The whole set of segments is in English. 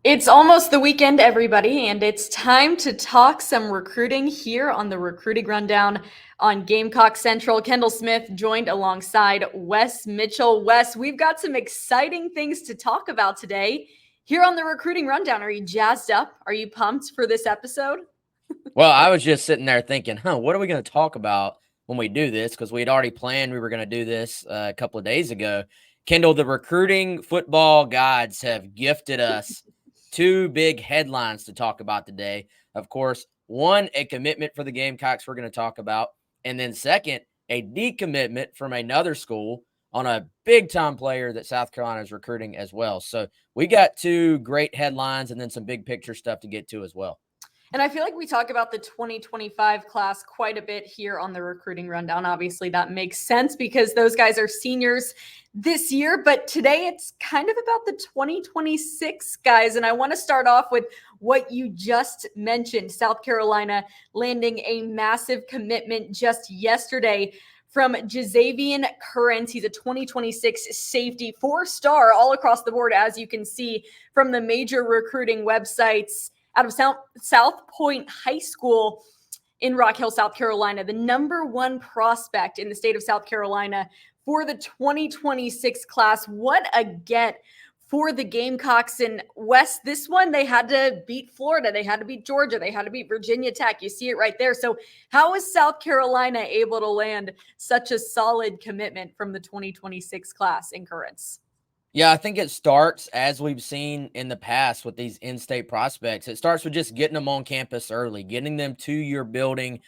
It's almost the weekend, everybody, and it's time to talk some recruiting here on the Recruiting Rundown on Gamecock Central. Kendall Smith joined alongside Wes Mitchell. Wes, we've got some exciting things to talk about today here on the Recruiting Rundown. Are you jazzed up? Are you pumped for this episode? Well, I was just sitting there thinking, what are we going to talk about when we do this? Because we'd already planned we were going to do this a couple of days ago. Kendall, the recruiting football gods have gifted us two big headlines to talk about today. Of course, one, a commitment for the Gamecocks we're going to talk about. And then, second, a decommitment from another school on a big time player that South Carolina is recruiting as well. So we got two great headlines and then some big picture stuff to get to as well. And I feel like we talk about the 2025 class quite a bit here on the Recruiting Rundown. Obviously, that makes sense because those guys are seniors this year. But today it's kind of about the 2026 guys. And I want to start off with what you just mentioned, South Carolina landing a massive commitment just yesterday from Jaavan Curren. He's a 2026 safety, 4-star all across the board, as you can see from the major recruiting websites out of South Point High School in Rock Hill, South Carolina, the number one prospect in the state of South Carolina for the 2026 class. What a get for the Gamecocks. And West, this one, they had to beat Florida. They had to beat Georgia. They had to beat Virginia Tech. You see it right there. So how is South Carolina able to land such a solid commitment from the 2026 class in Currents? Yeah, I think it starts as we've seen in the past with these in-state prospects. It starts with just getting them on campus early, getting them to your building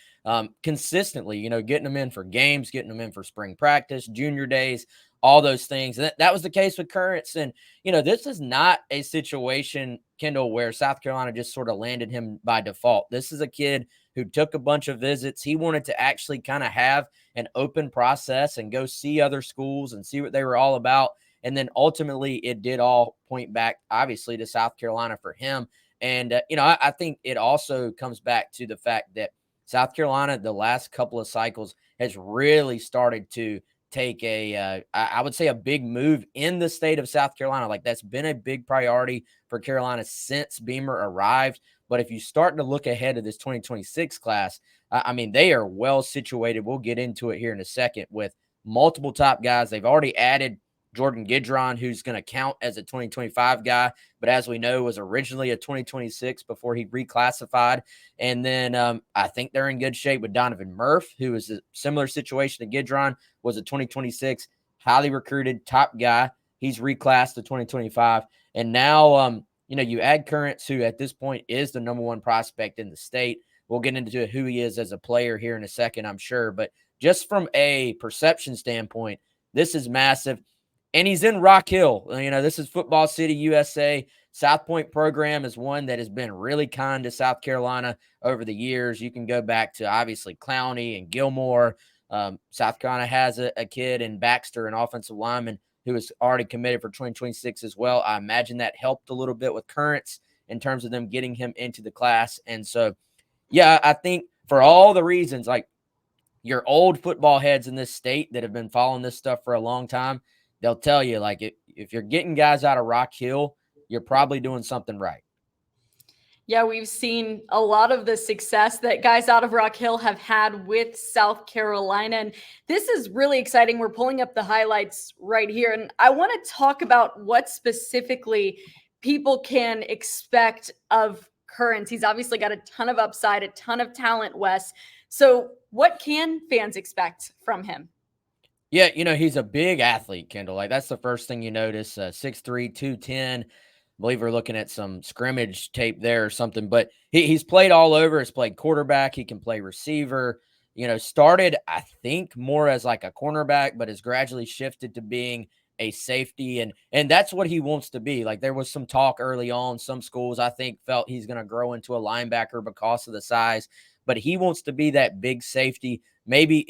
consistently, getting them in for games, getting them in for spring practice, junior days, all those things. And that was the case with Currents. And, this is not a situation, Kendall, where South Carolina just sort of landed him by default. This is a kid who took a bunch of visits. He wanted to actually kind of have an open process and go see other schools and see what they were all about. And then ultimately, it did all point back, obviously, to South Carolina for him. And, I think it also comes back to the fact that South Carolina, the last couple of cycles, has really started to take I would say, a big move in the state of South Carolina. Like, that's been a big priority for Carolina since Beamer arrived. But if you start to look ahead to this 2026 class, I mean, they are well situated. We'll get into it here in a second with multiple top guys. They've already added Jordan Gidron, who's going to count as a 2025 guy, but as we know, was originally a 2026 before he reclassified. And then I think they're in good shape with Donovan Murph, who is a similar situation to Gidron, was a 2026 highly recruited top guy. He's reclassed to 2025. And now, you add Currents, who at this point is the number one prospect in the state. We'll get into who he is as a player here in a second, I'm sure. But just from a perception standpoint, this is massive. And he's in Rock Hill. This is Football City, USA. South Point program is one that has been really kind to South Carolina over the years. You can go back to, obviously, Clowney and Gilmore. South Carolina has a kid in Baxter, an offensive lineman, who is already committed for 2026 as well. I imagine that helped a little bit with Currents in terms of them getting him into the class. And so, yeah, I think for all the reasons, like your old football heads in this state that have been following this stuff for a long time, they'll tell you, like, if you're getting guys out of Rock Hill, you're probably doing something right. Yeah, we've seen a lot of the success that guys out of Rock Hill have had with South Carolina. And this is really exciting. We're pulling up the highlights right here. And I want to talk about what specifically people can expect of Currents. He's obviously got a ton of upside, a ton of talent, Wes. So what can fans expect from him? Yeah, he's a big athlete, Kendall. Like, that's the first thing you notice. 6'3", 210. I believe we're looking at some scrimmage tape there or something. But he's played all over. He's played quarterback. He can play receiver. Started, I think, more as like a cornerback, but has gradually shifted to being a safety. And that's what he wants to be. Like, there was some talk early on. Some schools, I think, felt he's going to grow into a linebacker because of the size. But he wants to be that big safety. Maybe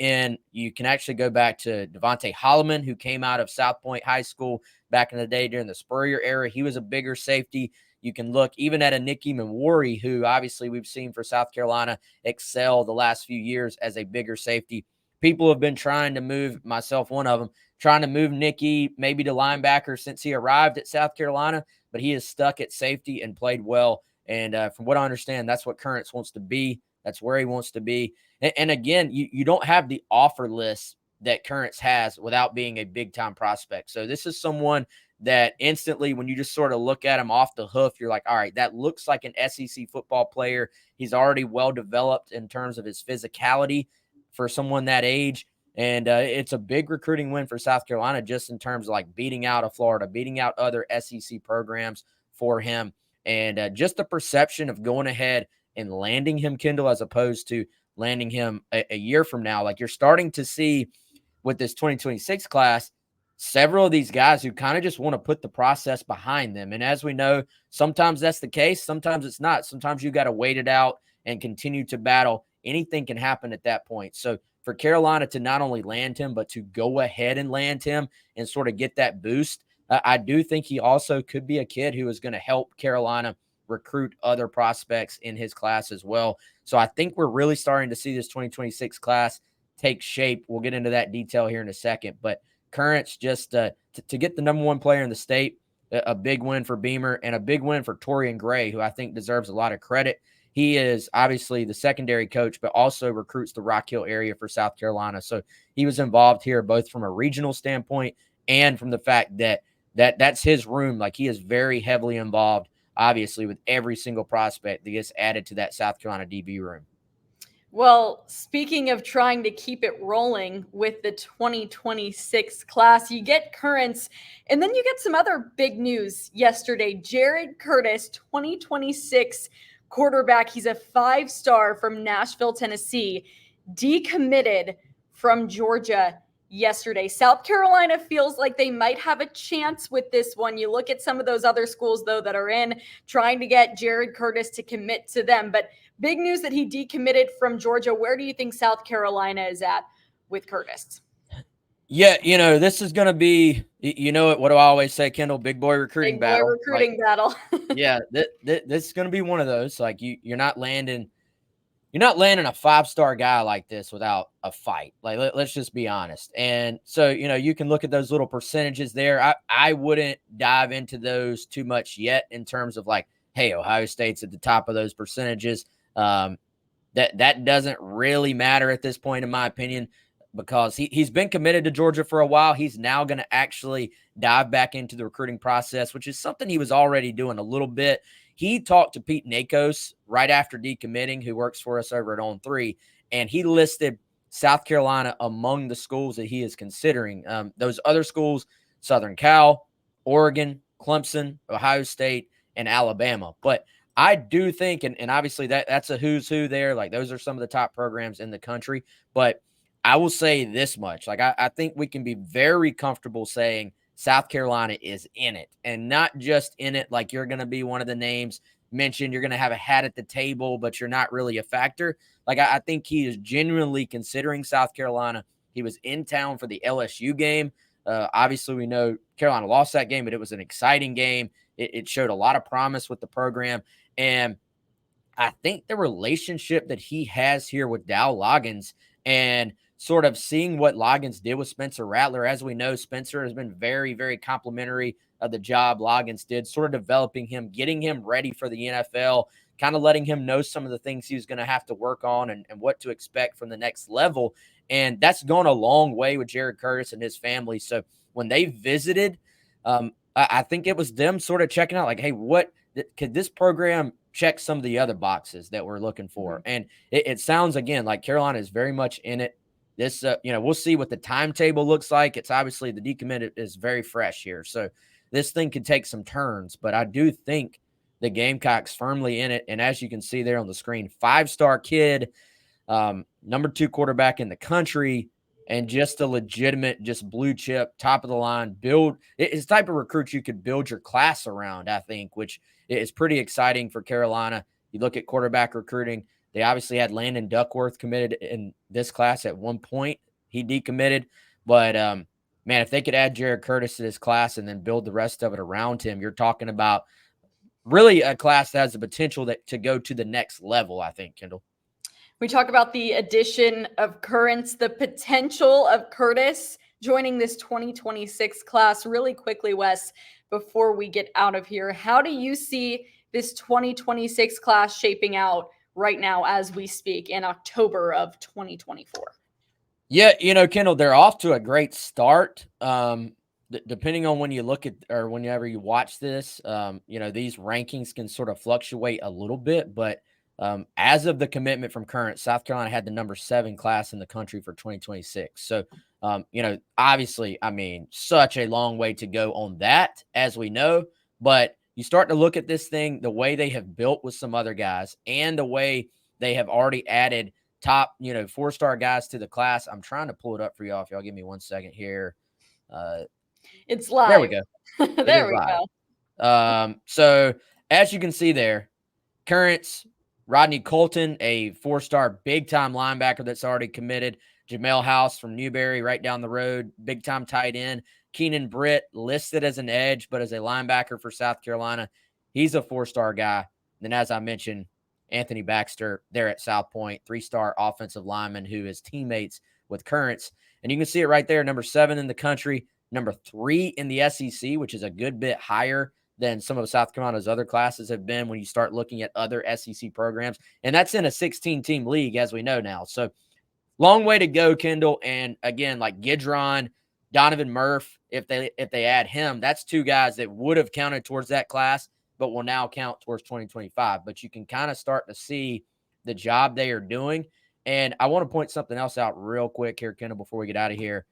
you can actually go back to Devontae Holloman, who came out of South Point High School back in the day during the Spurrier era. He was a bigger safety. You can look even at a Nicky Mawari, who obviously we've seen for South Carolina excel the last few years as a bigger safety. people have been trying to move, myself one of them, trying to move Nicky maybe to linebacker since he arrived at South Carolina, but he is stuck at safety and played well. And from what I understand, that's what Currents wants to be. That's where he wants to be. And again, you don't have the offer list that Currents has without being a big-time prospect. So this is someone that instantly, when you just sort of look at him off the hoof, you're like, all right, that looks like an SEC football player. He's already well-developed in terms of his physicality for someone that age. And it's a big recruiting win for South Carolina just in terms of like beating out of Florida, beating out other SEC programs for him. And just the perception of going ahead and landing him, Kendall, as opposed to landing him a year from now. Like, you're starting to see with this 2026 class, several of these guys who kind of just want to put the process behind them. And as we know, sometimes that's the case. Sometimes it's not. Sometimes you got to wait it out and continue to battle. Anything can happen at that point. So for Carolina to not only land him, but to go ahead and land him and sort of get that boost, I do think he also could be a kid who is going to help Carolina recruit other prospects in his class as well. So I think we're really starting to see this 2026 class take shape. We'll get into that detail here in a second. But Currents, just to get the number one player in the state, a big win for Beamer and a big win for Torian Gray, who I think deserves a lot of credit. He is obviously the secondary coach, but also recruits the Rock Hill area for South Carolina. So he was involved here both from a regional standpoint and from the fact that's his room. Like, he is very heavily involved, obviously, with every single prospect that gets added to that South Carolina DB room. Well, speaking of trying to keep it rolling with the 2026 class, you get Currents, and then you get some other big news yesterday. Jared Curtis, 2026 quarterback. He's a 5-star from Nashville, Tennessee, decommitted from Georgia yesterday. South Carolina feels like they might have a chance with this one. You look at some of those other schools, though, that are in trying to get Jared Curtis to commit to them. But big news that he decommitted from Georgia. Where do you think South Carolina is at with Curtis? Yeah, this is going to be, what do I always say, Kendall? Big boy recruiting battle. Recruiting battle. Yeah, this is going to be one of those. Like, you're not landing a 5-star guy like this without a fight. Like, let's just be honest. And so, you can look at those little percentages there. I wouldn't dive into those too much yet in terms of like, hey, Ohio State's at the top of those percentages. That doesn't really matter at this point, in my opinion, because he's been committed to Georgia for a while. He's now going to actually dive back into the recruiting process, which is something he was already doing a little bit. He talked to Pete Nakos right after decommitting, who works for us over at On3, and he listed South Carolina among the schools that he is considering. Those other schools, Southern Cal, Oregon, Clemson, Ohio State, and Alabama. But I do think, and obviously that's a who's who there. Like, those are some of the top programs in the country. But I will say this much. Like, I think we can be very comfortable saying South Carolina is in it, and not just in it like you're going to be one of the names mentioned. You're going to have a hat at the table, but you're not really a factor. Like, I think he is genuinely considering South Carolina. He was in town for the LSU game. Obviously, we know Carolina lost that game, but it was an exciting game. It showed a lot of promise with the program. And I think the relationship that he has here with Dow Loggins and sort of seeing what Loggins did with Spencer Rattler. As we know, Spencer has been very, very complimentary of the job Loggins did, sort of developing him, getting him ready for the NFL, kind of letting him know some of the things he was going to have to work on and what to expect from the next level. And that's gone a long way with Jared Curtis and his family. So when they visited, I think it was them sort of checking out like, hey, could this program check some of the other boxes that we're looking for? And it sounds, again, like Carolina is very much in it. This, we'll see what the timetable looks like. It's obviously the decommit is very fresh here. So this thing could take some turns, but I do think the Gamecocks firmly in it. And as you can see there on the screen, 5-star kid, number 2 quarterback in the country, and just a legitimate, just blue chip, top of the line build. It's the type of recruit you could build your class around, I think, which is pretty exciting for Carolina. You look at quarterback recruiting. They obviously had Landon Duckworth committed in this class at one point. He decommitted. But, man, if they could add Jared Curtis to this class and then build the rest of it around him, you're talking about really a class that has the potential to go to the next level, I think, Kendall. We talk about the addition of Currents, the potential of Curtis joining this 2026 class. Really quickly, Wes, before we get out of here, how do you see this 2026 class shaping out right now as we speak in October of 2024? Yeah, Kendall, they're off to a great start. Depending on when you look at or whenever you watch this, these rankings can sort of fluctuate a little bit, but as of the commitment from Current, South Carolina had the number 7 class in the country for 2026. So, obviously, I mean, such a long way to go on that, as we know. But you start to look at this thing, the way they have built with some other guys and the way they have already added top, 4-star guys to the class. I'm trying to pull it up for y'all. If y'all give me 1 second here. It's live. There we go. There we go. So as you can see there, Currents, Rodney Colton, a 4-star big-time linebacker that's already committed. Jamel House from Newberry right down the road, big-time tight end. Keenan Britt listed as an edge, but as a linebacker for South Carolina. He's a 4-star guy. Then as I mentioned, Anthony Baxter there at South Point, 3-star offensive lineman who is teammates with Currents. And you can see it right there, number 7 in the country, number 3 in the SEC, which is a good bit higher than some of South Carolina's other classes have been when you start looking at other SEC programs. And that's in a 16-team league, as we know now. So long way to go, Kendall. And again, like Gidron, Donovan Murph, if they add him, that's 2 guys that would have counted towards that class, but will now count towards 2025. But you can kind of start to see the job they are doing. And I want to point something else out real quick here, Kendall, before we get out of here.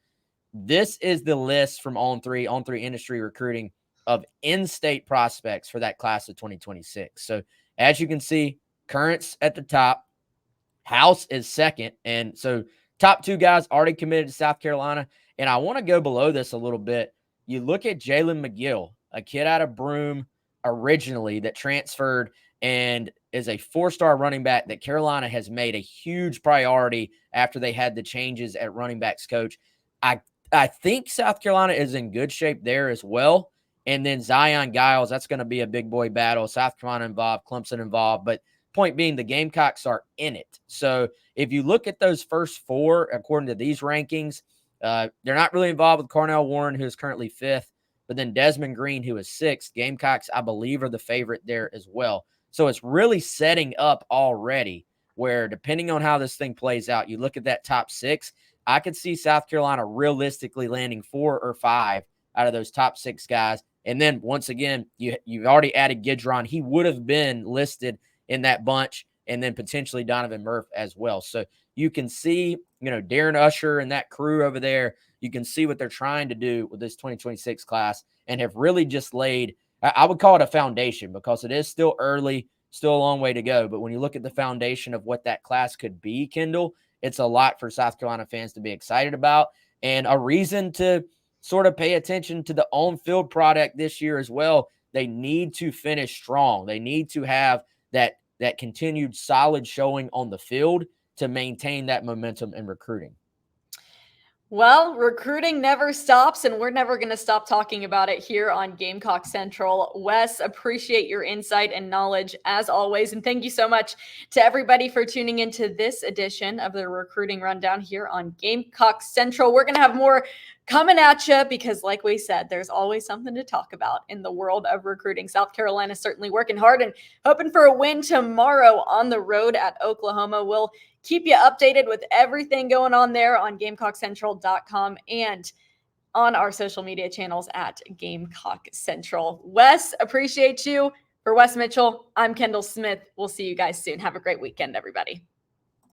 This is the list from On3 Industry Recruiting of in-state prospects for that class of 2026. So as you can see, Currents at the top, House is second. And so top 2 guys already committed to South Carolina. And I want to go below this a little bit. You look at Jalen McGill, a kid out of Broome originally that transferred and is a 4-star running back that Carolina has made a huge priority after they had the changes at running backs coach. I think South Carolina is in good shape there as well. And then Zion Giles, that's going to be a big boy battle. South Carolina involved, Clemson involved. But point being, the Gamecocks are in it. So if you look at those first 4, according to these rankings, they're not really involved with Cornell Warren, who is currently 5th. But then Desmond Green, who is 6th. Gamecocks, I believe, are the favorite there as well. So it's really setting up already where, depending on how this thing plays out, you look at that top 6, I could see South Carolina realistically landing 4 or 5 out of those top 6 guys. And then once again, you've already added Gidron. He would have been listed in that bunch, and then potentially Donovan Murph as well. So you can see, Darren Usher and that crew over there, you can see what they're trying to do with this 2026 class and have really just laid, I would call it a foundation, because it is still early, still a long way to go. But when you look at the foundation of what that class could be, Kendall, it's a lot for South Carolina fans to be excited about, and a reason to sort of pay attention to the on-field product this year as well. They need to finish strong. They need to have that continued solid showing on the field to maintain that momentum in recruiting. Well, recruiting never stops, and we're never going to stop talking about it here on Gamecock Central. Wes, appreciate your insight and knowledge as always. And thank you so much to everybody for tuning into this edition of the Recruiting Rundown here on Gamecock Central. We're going to have more coming at you because, like we said, there's always something to talk about in the world of recruiting. South Carolina certainly working hard and hoping for a win tomorrow on the road at Oklahoma. We'll keep you updated with everything going on there on GamecockCentral.com and on our social media channels at Gamecock Central. Wes, appreciate you. For Wes Mitchell, I'm Kendall Smith. We'll see you guys soon. Have a great weekend, everybody.